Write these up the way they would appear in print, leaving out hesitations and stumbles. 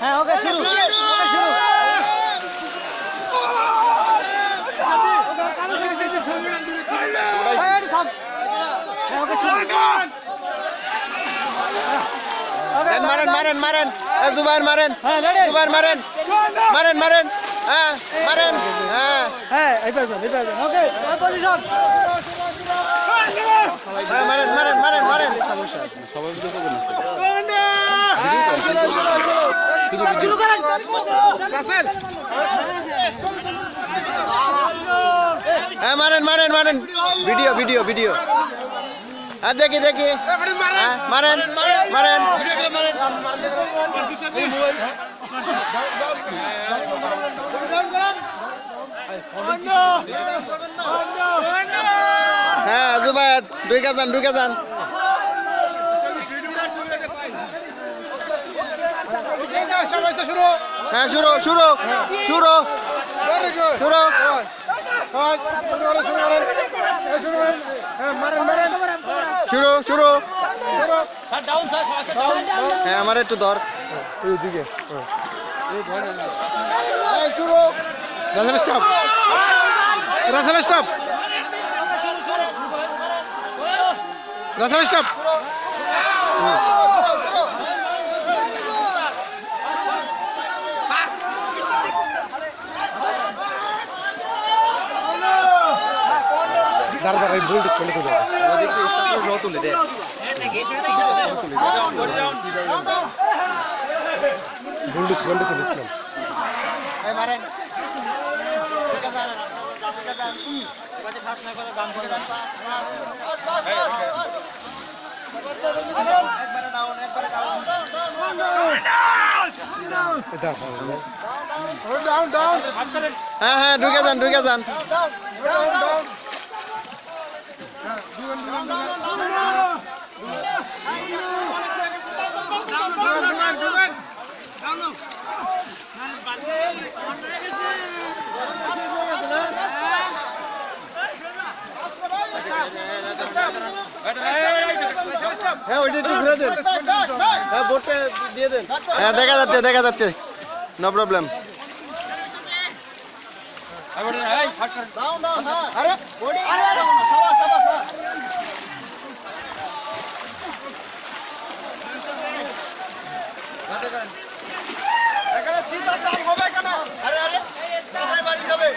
হ্যাঁ ওকে শুরু শুরু মারেন মারেন মারেন জুবাইর মারেন জুবাইর মারেন মারেন মারেন হ্যাঁ মারেন হ্যাঁ হ্যাঁ ওকে পজিশন মারেন মারেন মারেন মারেন হ্যাঁ মারেন মারেন মারেন ভিডিও ভিডিও ভিডিও আর দেখি দেখি মারেন মারেন হ্যাঁ জুবাইর ঢুকে যান ঢুকে যান হ্যাঁ শুরু শুরু শুরু শুরু শুরু শুরু হ্যাঁ আমার একটু ধর ওইদিকে শুরু Russell stop Russell stop Russell stop দাঁড়া দাঁড়া ভুল ডিসপ্লে করে দাও ওদিকে স্টাফ রো তুলে দে ভুল ডিসপ্লে করে দিলাম এই মারেন ঠিক আছে বাজে ফাস্ট না করে দাম করে দাও একবারে ডাউন ডাউন ডাউন হ্যাঁ হ্যাঁ ঢুকে যান ঢুকে যান হ্যাঁ ওইটা একটু ঘুরে দেন হ্যাঁ বোর্ডটা দিয়ে দেন হ্যাঁ দেখা যাচ্ছে নো প্রবলেম আরে বডি আরে এখানে চিন্তা চাল হবে কেন আরে আরে সবাই বাড়ি যাবে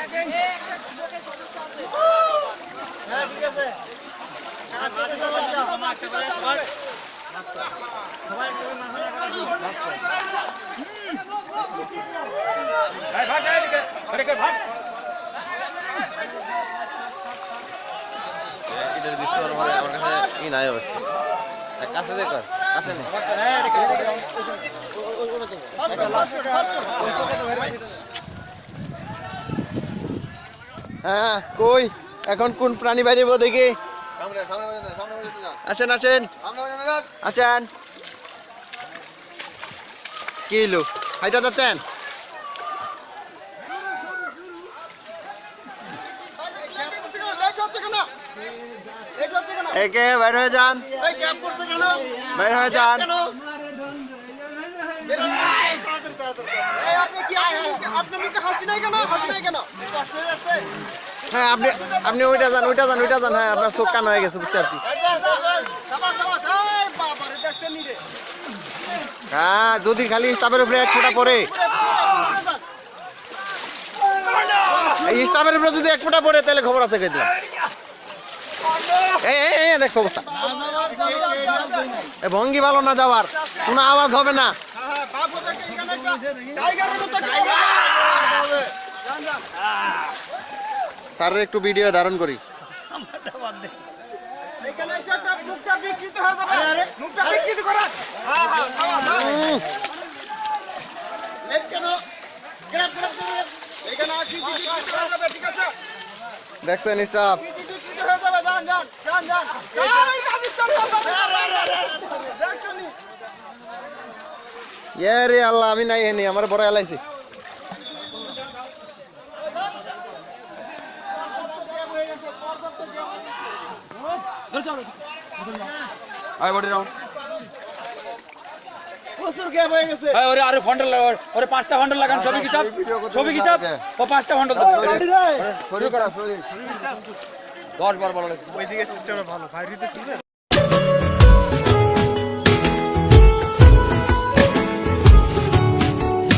হ্যাঁ ঠিক আছে হ্যাঁ কই এখন কোন প্রাণী বাইরেব দেখি আসেন আসেন আসেন কি লোক হাইটা যাচ্ছেন একে বাইর হয়ে যান বাইর হয়ে যান হ্যাঁ আপনি আপনি ওইটা যান ওইটা যান ওইটা যান হ্যাঁ আপনার চোখ কান হয়ে গেছে বুঝতে পারছি হ্যাঁ যদি খালি স্টাফের উপরে এক ফোঁটা পড়ে এই স্টাফের উপরে যদি এক ফোঁটা পড়ে তাহলে খবর আছে কে দিলাম এই দেখছো অবস্থা ভঙ্গি ভালো না যাওয়ার কোনো আওয়াজ হবে না স্যারের একটু ভিডিও ধারণ করি দেখছেন স্টাফ রে আল্লাহ আমি নাই এনে আমার বড় এলাইছি আয় বডি রাউন্ড বছর গ্যাপ হয়ে গেছে ওরে আরে ফন্ডল ওরে 5টা ফন্ডল লাগান ছবি কি চাপ ও 5টা ফন্ডল শরীর করা শরীর 10 বার বলা লাগছে ওইদিকে সিস্টেমটা ভালো ভাই রিতেছে